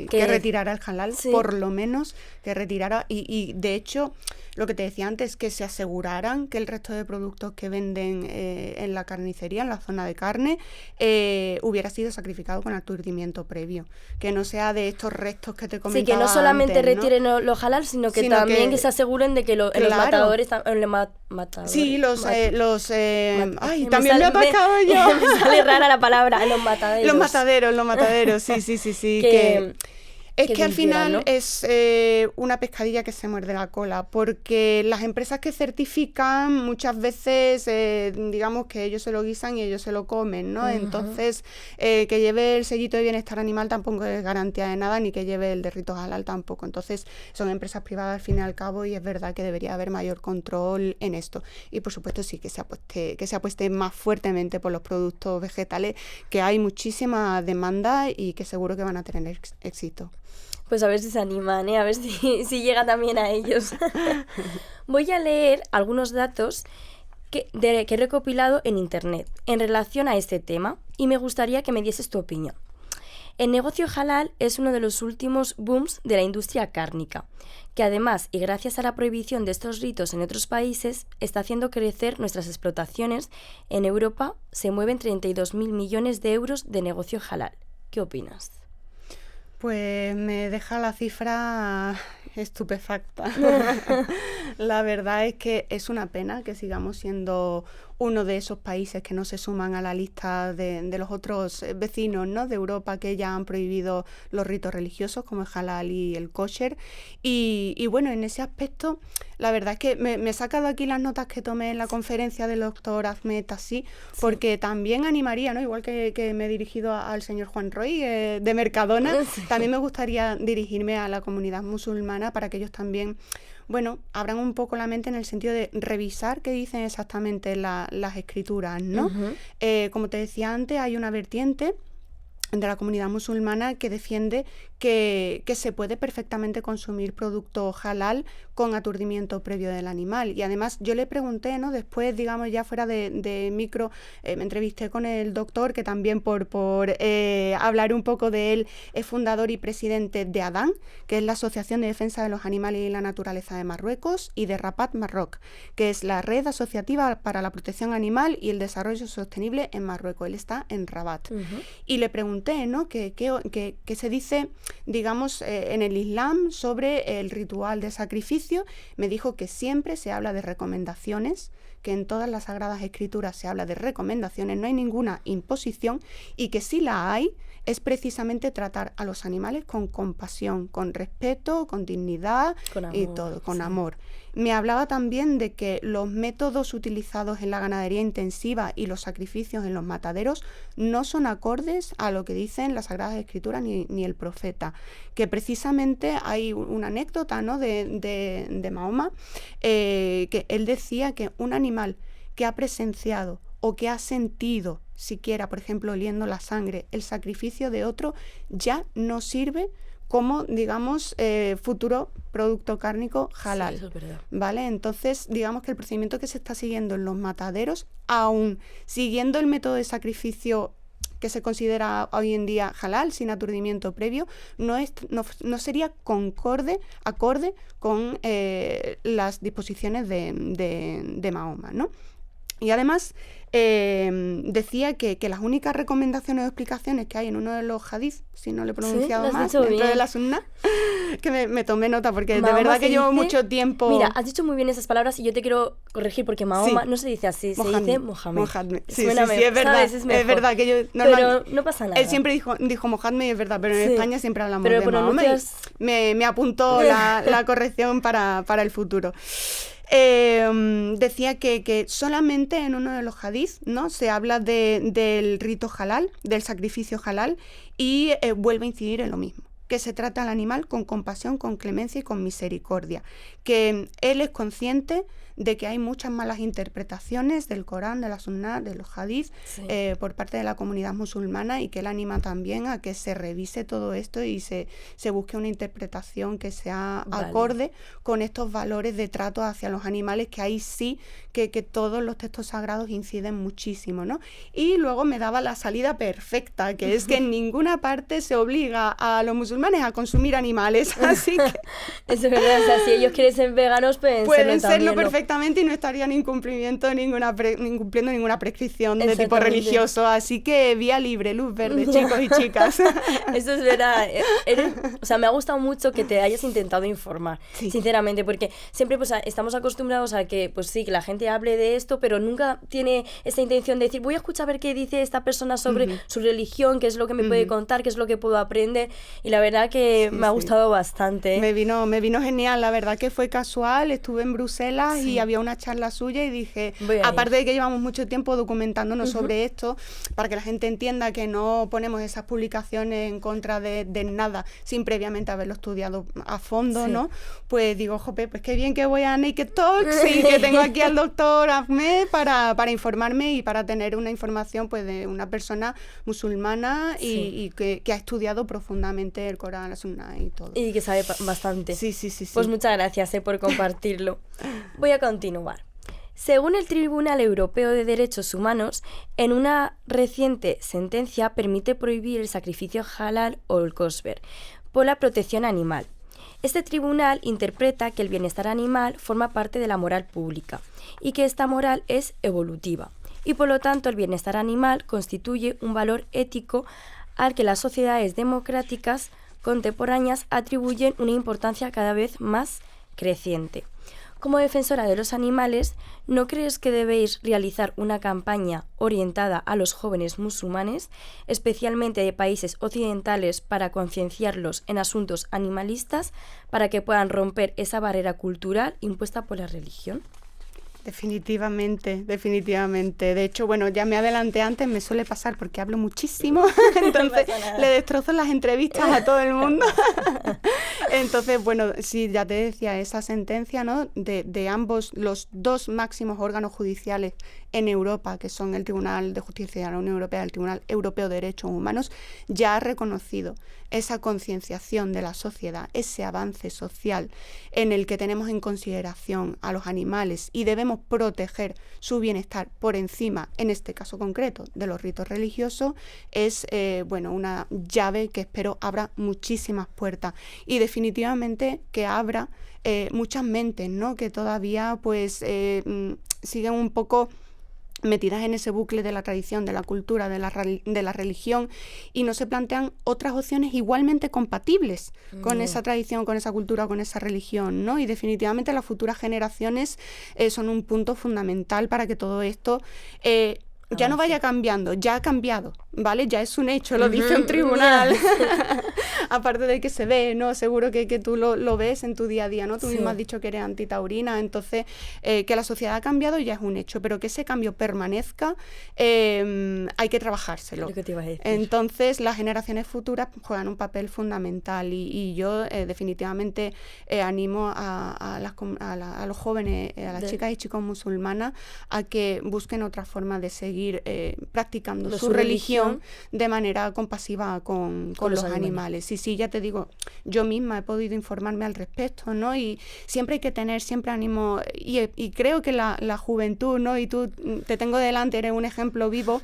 Que retirara el halal, por lo menos que retirara. Y de hecho, lo que te decía antes, que se aseguraran que el resto de productos que venden en la carnicería, en la zona de carne, hubiera sido sacrificado con aturdimiento previo. Que no sea de estos restos que te comentaba.
Sí, que no solamente
antes,
retiren lo halal, sino también que se aseguren de que en los matadores...
Sí, ¡ay! También me he atascado yo.
Me sale rara la palabra, los mataderos.
Los mataderos, sí. Es que al final, ¿no?, es una pescadilla que se muerde la cola, porque las empresas que certifican muchas veces, digamos que ellos se lo guisan y ellos se lo comen, ¿no? Entonces, que lleve el sellito de bienestar animal tampoco es garantía de nada, ni que lleve el de rito halal tampoco. Entonces, son empresas privadas al fin y al cabo, y es verdad que debería haber mayor control en esto. Y por supuesto sí que se apueste más fuertemente por los productos vegetales, que hay muchísima demanda y que seguro que van a tener éxito.
Pues a ver si se animan, a ver si llega también a ellos. Voy a leer algunos datos que he recopilado en internet en relación a este tema y me gustaría que me dieses tu opinión. El negocio halal es uno de los últimos booms de la industria cárnica, que además, y gracias a la prohibición de estos ritos en otros países, está haciendo crecer nuestras explotaciones. En Europa se mueven 32.000 millones de euros de negocio halal. ¿Qué opinas?
Pues me deja la cifra estupefacta. La verdad es que es una pena que sigamos siendo uno de esos países que no se suman a la lista de los otros vecinos, ¿no?, de Europa, que ya han prohibido los ritos religiosos como el halal y el kosher. Y bueno, en ese aspecto, la verdad es que me he sacado aquí las notas que tomé en la conferencia del doctor Ahmed Tassi, porque también animaría, ¿no?, igual que me he dirigido al señor Juan Roy de Mercadona, también me gustaría dirigirme a la comunidad musulmana para que ellos también, bueno, abran un poco la mente en el sentido de revisar qué dicen exactamente las escrituras, ¿no? Como te decía antes, hay una vertiente de la comunidad musulmana que defiende que se puede perfectamente consumir producto halal con aturdimiento previo del animal. Y además yo le pregunté, ¿no? Después, digamos, ya fuera de micro, me entrevisté con el doctor, que también por hablar un poco de él, es fundador y presidente de ADAN, que es la Asociación de Defensa de los Animales y la Naturaleza de Marruecos, y de Rapat Marroc, que es la Red Asociativa para la Protección Animal y el Desarrollo Sostenible en Marruecos. Él está en Rabat. Y le pregunté, ¿no? ¿Qué se dice, digamos, en el Islam sobre el ritual de sacrificio? Me dijo que siempre se habla de recomendaciones, que en todas las Sagradas Escrituras se habla de recomendaciones, no hay ninguna imposición, y que si la hay, es precisamente tratar a los animales con compasión, con respeto, con dignidad y todo, con amor. Me hablaba también de que los métodos utilizados en la ganadería intensiva y los sacrificios en los mataderos no son acordes a lo que dicen las Sagradas Escrituras ni el profeta. Que precisamente hay una anécdota, ¿no? de Mahoma, que él decía que un animal que ha presenciado o que ha sentido siquiera, por ejemplo, oliendo la sangre, el sacrificio de otro, ya no sirve como, digamos, futuro producto cárnico halal.
Sí, eso es verdad.
¿Vale? Entonces, digamos que el procedimiento que se está siguiendo en los mataderos, aún siguiendo el método de sacrificio que se considera hoy en día halal, sin aturdimiento previo, no sería acorde con las disposiciones de Mahoma, ¿no? Y además decía que las únicas recomendaciones o explicaciones que hay en uno de los hadith, si no lo he pronunciado mal, dentro de la sunna, que me tomé nota porque
Mahoma,
de verdad que llevo
dice,
mucho tiempo...
Mira, has dicho muy bien esas palabras y yo te quiero corregir porque Mahoma no se dice así, se dice Mohamed.
Sí, es verdad, es verdad que yo...
Pero no pasa nada.
Él siempre dijo Mohamed y es verdad, pero en España siempre hablamos de Mahoma.
Pronuncias...
Me apuntó la corrección para el futuro. Decía que solamente en uno de los hadith, ¿no? Se habla del rito halal, del sacrificio halal, y vuelve a incidir en lo mismo, que se trata al animal con compasión, con clemencia y con misericordia, que él es consciente de que hay muchas malas interpretaciones del Corán, de la Sunna, de los hadith, por parte de la comunidad musulmana, y que él anima también a que se revise todo esto y se busque una interpretación que sea acorde con estos valores de trato hacia los animales, que ahí sí que todos los textos sagrados inciden muchísimo, ¿no? Y luego me daba la salida perfecta, que es que en ninguna parte se obliga a los musulmanes a consumir animales, así que...
Eso es verdad, o sea, si ellos quieren ser veganos,
pueden serlo perfectamente y no estarían incumpliendo ninguna prescripción de tipo religioso, así que vía libre, luz verde, chicos y chicas.
Eso es verdad. O sea, me ha gustado mucho que te hayas intentado informar, sinceramente, porque siempre pues estamos acostumbrados a que, pues sí, que la gente hable de esto, pero nunca tiene esa intención de decir, voy a escuchar a ver qué dice esta persona sobre su religión, qué es lo que me puede contar, qué es lo que puedo aprender, y la verdad que me ha gustado bastante.
Me vino genial, la verdad que fue casual, estuve en Bruselas y había una charla suya y dije, aparte de que llevamos mucho tiempo documentándonos sobre esto, para que la gente entienda que no ponemos esas publicaciones en contra de nada sin previamente haberlo estudiado a fondo, ¿no? Pues digo, jope, pues qué bien que voy a Naked Talks y que tengo aquí al doctor Ahmed para informarme y para tener una información pues de una persona musulmana y que ha estudiado profundamente el Corán, la Sunna y todo.
Y que sabe bastante.
Sí.
Pues muchas gracias por compartirlo. Voy a continuar. Según el Tribunal Europeo de Derechos Humanos, en una reciente sentencia permite prohibir el sacrificio halal o el kosher por la protección animal. Este tribunal interpreta que el bienestar animal forma parte de la moral pública y que esta moral es evolutiva, y por lo tanto el bienestar animal constituye un valor ético al que las sociedades democráticas contemporáneas atribuyen una importancia cada vez más creciente. Como defensora de los animales, ¿no crees que debéis realizar una campaña orientada a los jóvenes musulmanes, especialmente de países occidentales, para concienciarlos en asuntos animalistas, para que puedan romper esa barrera cultural impuesta por la religión?
Definitivamente, definitivamente. De hecho, bueno, ya me adelanté antes, me suele pasar porque hablo muchísimo, entonces le destrozo las entrevistas a todo el mundo. Entonces, bueno, sí, ya te decía, esa sentencia, ¿no?, de ambos, los dos máximos órganos judiciales en Europa, que son el Tribunal de Justicia de la Unión Europea y el Tribunal Europeo de Derechos Humanos, ya ha reconocido esa concienciación de la sociedad, ese avance social en el que tenemos en consideración a los animales y debemos proteger su bienestar por encima, en este caso concreto, de los ritos religiosos, es bueno, una llave que espero abra muchísimas puertas y definitivamente que abra muchas mentes, ¿no?, que todavía pues siguen un poco metidas en ese bucle de la tradición, de la cultura, de la religión, y no se plantean otras opciones igualmente compatibles con esa tradición, con esa cultura, con esa religión, ¿no? Y definitivamente las futuras generaciones son un punto fundamental para que todo esto ya no vaya cambiando, ya ha cambiado, ¿vale? Ya es un hecho, lo dice un tribunal. Aparte de que se ve, ¿no? Seguro que tú lo ves en tu día a día, ¿no? Tú misma has dicho que eres antitaurina, entonces que la sociedad ha cambiado ya es un hecho, pero que ese cambio permanezca hay que trabajárselo.
Lo que te iba a decir.
Entonces las generaciones futuras juegan un papel fundamental y yo definitivamente animo a los jóvenes, a las chicas y chicos musulmanas a que busquen otra forma de seguir practicando su religión de manera compasiva con los animales. Sí, ya te digo, yo misma he podido informarme al respecto, ¿no? Y siempre hay que tener, siempre ánimo, y creo que la juventud, ¿no?, y tú te tengo delante, eres un ejemplo vivo,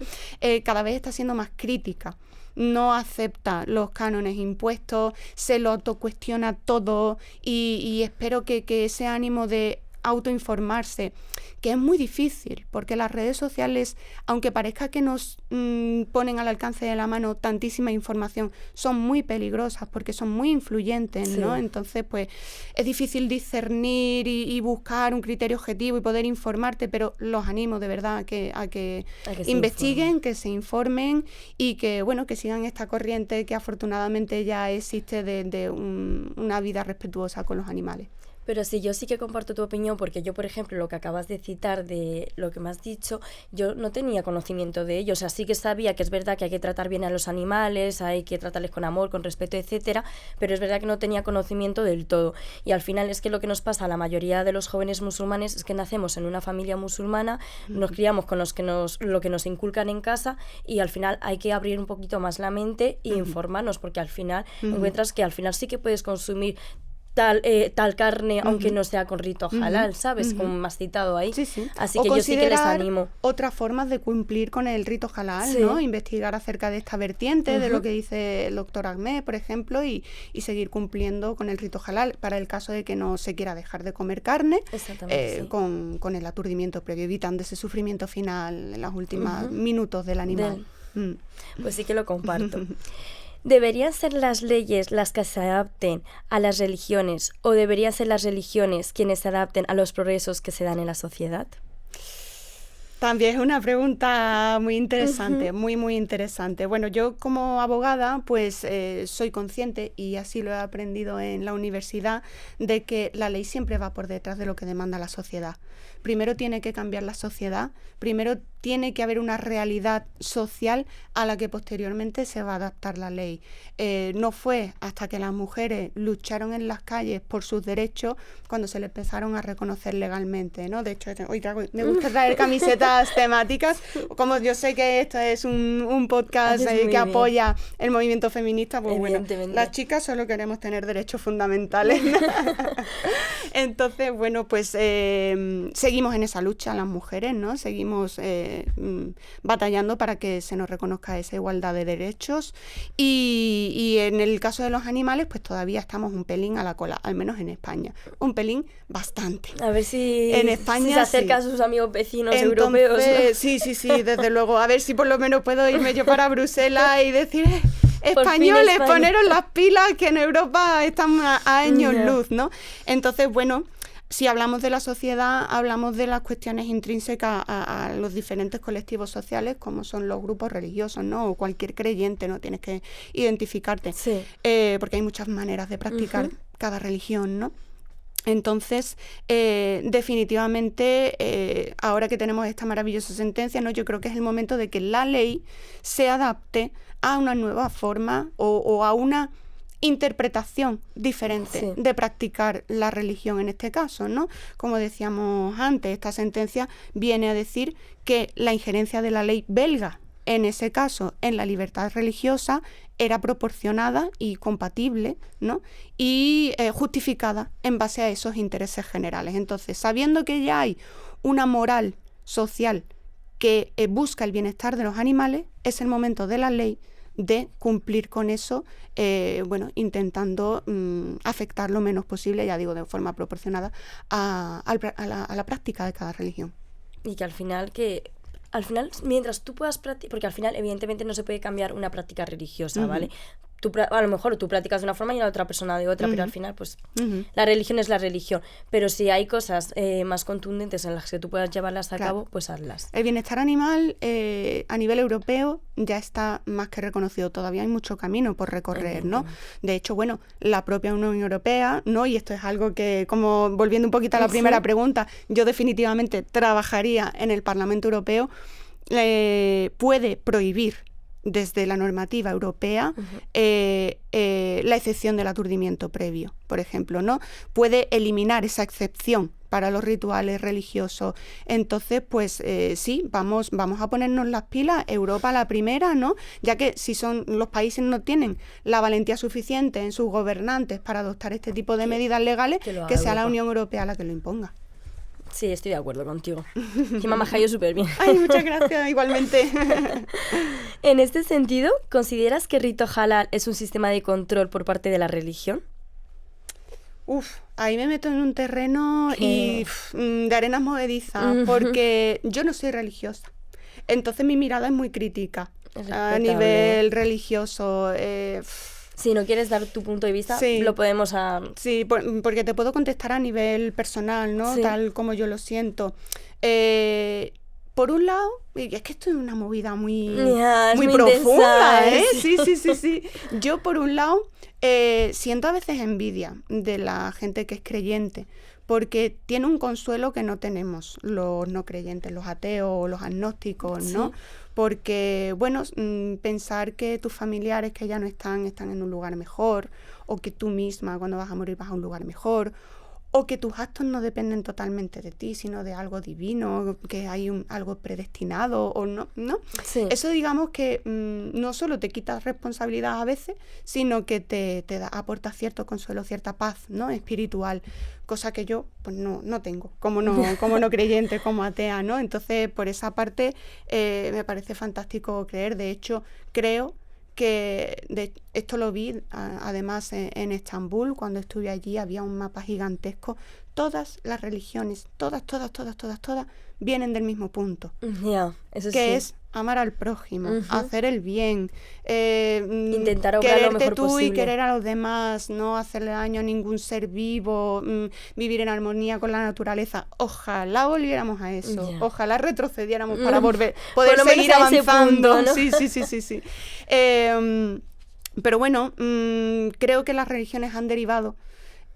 cada vez está siendo más crítica. No acepta los cánones impuestos, se lo autocuestiona todo y espero que ese ánimo de autoinformarse, que es muy difícil, porque las redes sociales, aunque parezca que nos ponen al alcance de la mano tantísima información, son muy peligrosas porque son muy influyentes, ¿no? Entonces, pues, es difícil discernir y buscar un criterio objetivo y poder informarte, pero los animo de verdad a que investiguen, que se informen y que, bueno, que sigan esta corriente que afortunadamente ya existe de una vida respetuosa con los animales.
Pero sí, yo sí que comparto tu opinión, porque yo, por ejemplo, lo que acabas de citar de lo que me has dicho, yo no tenía conocimiento de ello. O sea, sí que sabía que es verdad que hay que tratar bien a los animales, hay que tratarles con amor, con respeto, etcétera, pero es verdad que no tenía conocimiento del todo. Y al final es que lo que nos pasa a la mayoría de los jóvenes musulmanes es que nacemos en una familia musulmana, nos criamos con lo que nos inculcan en casa y al final hay que abrir un poquito más la mente e informarnos, porque al final encuentras que al final sí que puedes consumir tal carne, aunque no sea con rito halal, ¿sabes? Como me has citado ahí.
Sí.
Así o que yo sí que les animo.
Otras formas de cumplir con el rito halal, ¿no? Investigar acerca de esta vertiente, de lo que dice el doctor Ahmed, por ejemplo, y seguir cumpliendo con el rito halal para el caso de que no se quiera dejar de comer carne, con el aturdimiento previo, evitando ese sufrimiento final en los últimos minutos del animal.
Pues sí que lo comparto. ¿Deberían ser las leyes las que se adapten a las religiones o deberían ser las religiones quienes se adapten a los progresos que se dan en la sociedad?
También es una pregunta muy interesante, muy interesante. Bueno, yo como abogada pues soy consciente, y así lo he aprendido en la universidad, de que la ley siempre va por detrás de lo que demanda la sociedad. Primero tiene que cambiar la sociedad, primero tiene que haber una realidad social a la que posteriormente se va a adaptar la ley. No fue hasta que las mujeres lucharon en las calles por sus derechos cuando se les empezaron a reconocer legalmente, ¿no? De hecho, hoy me gusta traer camisetas temáticas, como yo sé que esto es un podcast que apoya el movimiento feminista, pues bueno, las chicas solo queremos tener derechos fundamentales. Entonces, bueno, pues seguimos en esa lucha las mujeres, ¿no? Seguimos batallando para que se nos reconozca esa igualdad de derechos y en el caso de los animales pues todavía estamos un pelín a la cola, al menos en España, un pelín bastante.
A ver si
en España
se acerca a sus amigos vecinos europeos, ¿no?
Sí, desde luego, a ver si por lo menos puedo irme yo para Bruselas y decir españoles, poneros las pilas, que en Europa estamos a años luz, ¿no? Entonces, bueno, si hablamos de la sociedad, hablamos de las cuestiones intrínsecas a los diferentes colectivos sociales, como son los grupos religiosos, ¿no? O cualquier creyente, ¿no? Tienes que identificarte, porque hay muchas maneras de practicar cada religión, ¿no? Entonces, definitivamente, ahora que tenemos esta maravillosa sentencia, ¿no? Yo creo que es el momento de que la ley se adapte a una nueva forma o a una interpretación diferente de practicar la religión en este caso, ¿no? Como decíamos antes, esta sentencia viene a decir que la injerencia de la ley belga, en ese caso, en la libertad religiosa, era proporcionada y compatible, ¿no? Y justificada en base a esos intereses generales. Entonces, sabiendo que ya hay una moral social que busca el bienestar de los animales, es el momento de la ley de cumplir con eso, intentando afectar lo menos posible, ya digo, de forma proporcionada a la práctica de cada religión.
Y que al final, mientras tú puedas practicar, porque al final, evidentemente, no se puede cambiar una práctica religiosa, ¿vale? A lo mejor tú practicas de una forma y la otra persona de otra, pero al final, pues, la religión es la religión. Pero si hay cosas más contundentes en las que tú puedas llevarlas a cabo, pues hazlas.
El bienestar animal a nivel europeo ya está más que reconocido. Todavía hay mucho camino por recorrer, ¿no? De hecho, bueno, la propia Unión Europea, ¿no? Y esto es algo que, como volviendo un poquito a la primera pregunta, yo definitivamente trabajaría en el Parlamento Europeo, puede prohibir desde la normativa europea la excepción del aturdimiento previo, por ejemplo, ¿no? Puede eliminar esa excepción para los rituales religiosos. Entonces, pues sí, vamos a ponernos las pilas, Europa la primera, ¿no? Ya que si los países no tienen la valentía suficiente en sus gobernantes para adoptar este tipo de medidas legales, que sea la Unión Europea la que lo imponga.
Sí, estoy de acuerdo contigo. Encima me has caído súper bien.
Ay, muchas gracias, igualmente.
En este sentido, ¿consideras que rito halal es un sistema de control por parte de la religión?
Ahí me meto en un terreno de arenas movedizas, porque yo no soy religiosa. Entonces mi mirada es muy crítica a nivel religioso.
Si no quieres dar tu punto de vista, lo podemos...
Sí, porque te puedo contestar a nivel personal, ¿no? Sí. Tal como yo lo siento. Por un lado, y es que esto es una movida muy profunda, ¿eh? Sí. Yo, por un lado, siento a veces envidia de la gente que es creyente, porque tiene un consuelo que no tenemos los no creyentes, los ateos o los agnósticos, ¿no? Sí. Porque, bueno, pensar que tus familiares que ya no están en un lugar mejor, o que tú misma cuando vas a morir vas a un lugar mejor, o que tus actos no dependen totalmente de ti, sino de algo divino, que hay algo predestinado o no, ¿no? Sí. Eso, digamos que no solo te quita responsabilidad a veces, sino que te aporta cierto consuelo, cierta paz, ¿no? Espiritual, cosa que yo pues no tengo, como no creyente, como atea, ¿no? Entonces, por esa parte, me parece fantástico creer. De hecho, creo que esto lo vi además en Estambul. Cuando estuve allí había un mapa gigantesco. Todas las religiones, todas vienen del mismo punto,
eso
que
sí.
es amar al prójimo, hacer el bien,
intentar obrar lo mejor
tú
posible.
Y querer a los demás, no hacerle daño a ningún ser vivo, vivir en armonía con la naturaleza. Ojalá volviéramos a eso, ojalá retrocediéramos para poder seguir avanzando. Punto, ¿no? Sí. Pero bueno, creo que las religiones han derivado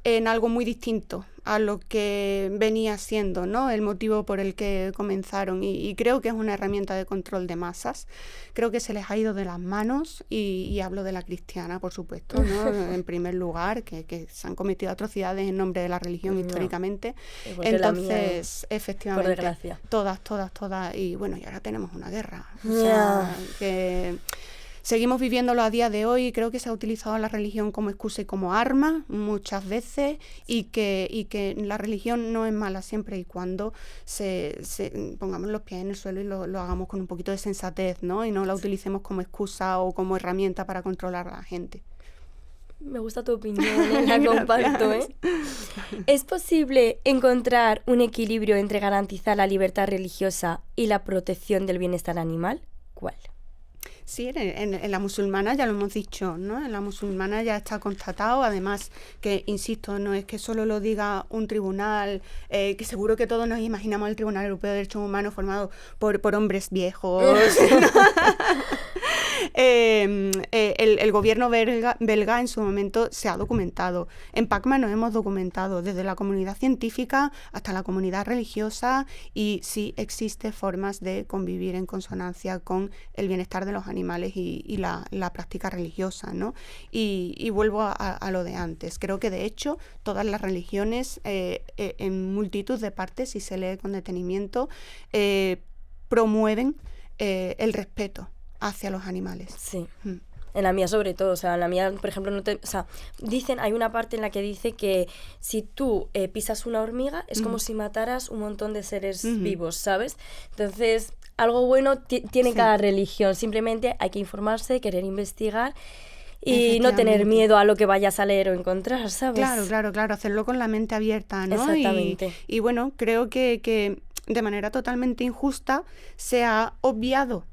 en algo muy distinto a lo que venía siendo, ¿no? El motivo por el que comenzaron, y creo que es una herramienta de control de masas. Creo que se les ha ido de las manos, y hablo de la cristiana, por supuesto, ¿no? En primer lugar, que se han cometido atrocidades en nombre de la religión históricamente. Entonces, efectivamente,
por desgracia.
Todas, y bueno, y ahora tenemos una guerra. O sea, que seguimos viviéndolo a día de hoy. Creo que se ha utilizado la religión como excusa y como arma muchas veces, y que la religión no es mala siempre y cuando se pongamos los pies en el suelo y lo hagamos con un poquito de sensatez, ¿no? Y no la utilicemos como excusa o como herramienta para controlar a la gente.
Me gusta tu opinión, la comparto, ¿eh? ¿Es posible encontrar un equilibrio entre garantizar la libertad religiosa y la protección del bienestar animal? ¿Cuál?
Sí, en la musulmana ya lo hemos dicho, ¿no? En la musulmana ya está constatado, además que, insisto, no es que solo lo diga un tribunal, que seguro que todos nos imaginamos el Tribunal Europeo de Derechos Humanos formado por hombres viejos. El gobierno belga en su momento se ha documentado. En PACMA nos hemos documentado desde la comunidad científica hasta la comunidad religiosa, y sí existen formas de convivir en consonancia con el bienestar de los animales y la práctica religiosa, ¿no? Y vuelvo a lo de antes. Creo que de hecho todas las religiones, en multitud de partes, si se lee con detenimiento, promueven el respeto hacia los animales.
Sí. En la mía sobre todo, o sea, en la mía, por ejemplo, dicen, hay una parte en la que dice que si tú pisas una hormiga es como si mataras un montón de seres vivos, ¿sabes? Entonces, algo bueno tiene cada religión, simplemente hay que informarse, querer investigar y no tener miedo a lo que vayas a leer o encontrar, ¿sabes?
Claro, hacerlo con la mente abierta, ¿no?
Exactamente.
Y bueno, creo que de manera totalmente injusta se ha obviado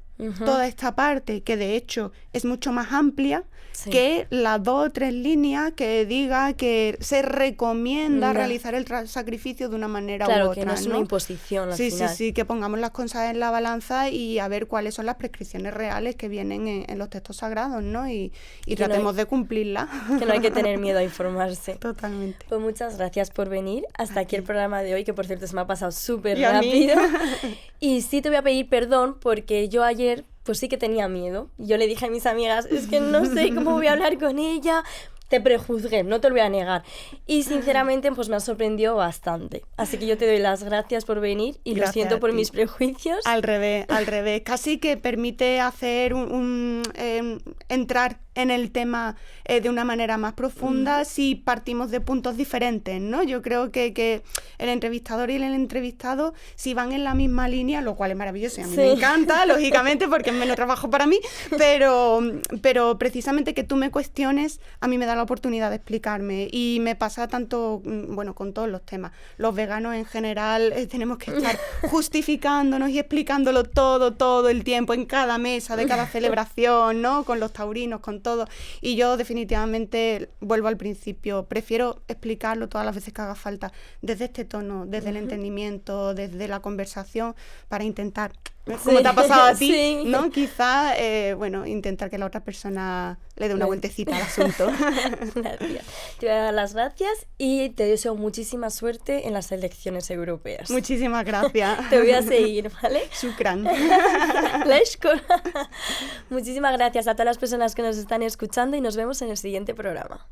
toda esta parte, que de hecho es mucho más amplia que las 2 o 3 líneas que diga que se recomienda realizar el sacrificio de una manera u otra.
Claro, que no es una imposición al final.
Sí, que pongamos las cosas en la balanza y a ver cuáles son las prescripciones reales que vienen en los textos sagrados, ¿no? Y tratemos de cumplirlas.
Que no hay que tener miedo a informarse.
Totalmente.
Pues muchas gracias por venir. Hasta aquí el programa de hoy, que por cierto se me ha pasado súper rápido. Y sí te voy a pedir perdón porque yo ayer pues sí que tenía miedo. Yo le dije a mis amigas, es que no sé cómo voy a hablar con ella. Te prejuzgué, no te lo voy a negar. Y sinceramente pues me ha sorprendido bastante. Así que yo te doy las gracias por venir y lo siento por mis prejuicios.
Al revés. Casi que permite hacer entrar en el tema de una manera más profunda si partimos de puntos diferentes, ¿no? Yo creo que el entrevistador y el entrevistado, si van en la misma línea, lo cual es maravilloso y a mí me encanta, lógicamente, porque es menos trabajo para mí, pero precisamente que tú me cuestiones, a mí me da la oportunidad de explicarme, y me pasa tanto, bueno, con todos los temas. Los veganos en general tenemos que estar justificándonos y explicándolo todo el tiempo, en cada mesa de cada celebración, ¿no? Con los taurinos, con todo. Y yo definitivamente vuelvo al principio. Prefiero explicarlo todas las veces que haga falta, desde este tono, desde el entendimiento, desde la conversación, para intentar, como te ha pasado a ti, ¿no? Quizá, intentar que la otra persona le dé una vueltecita al asunto.
Gracias. Te voy a dar las gracias y te deseo muchísima suerte en las elecciones europeas.
Muchísimas gracias.
Te voy a seguir, ¿vale?
Shukran.
Muchísimas gracias a todas las personas que nos están escuchando y nos vemos en el siguiente programa.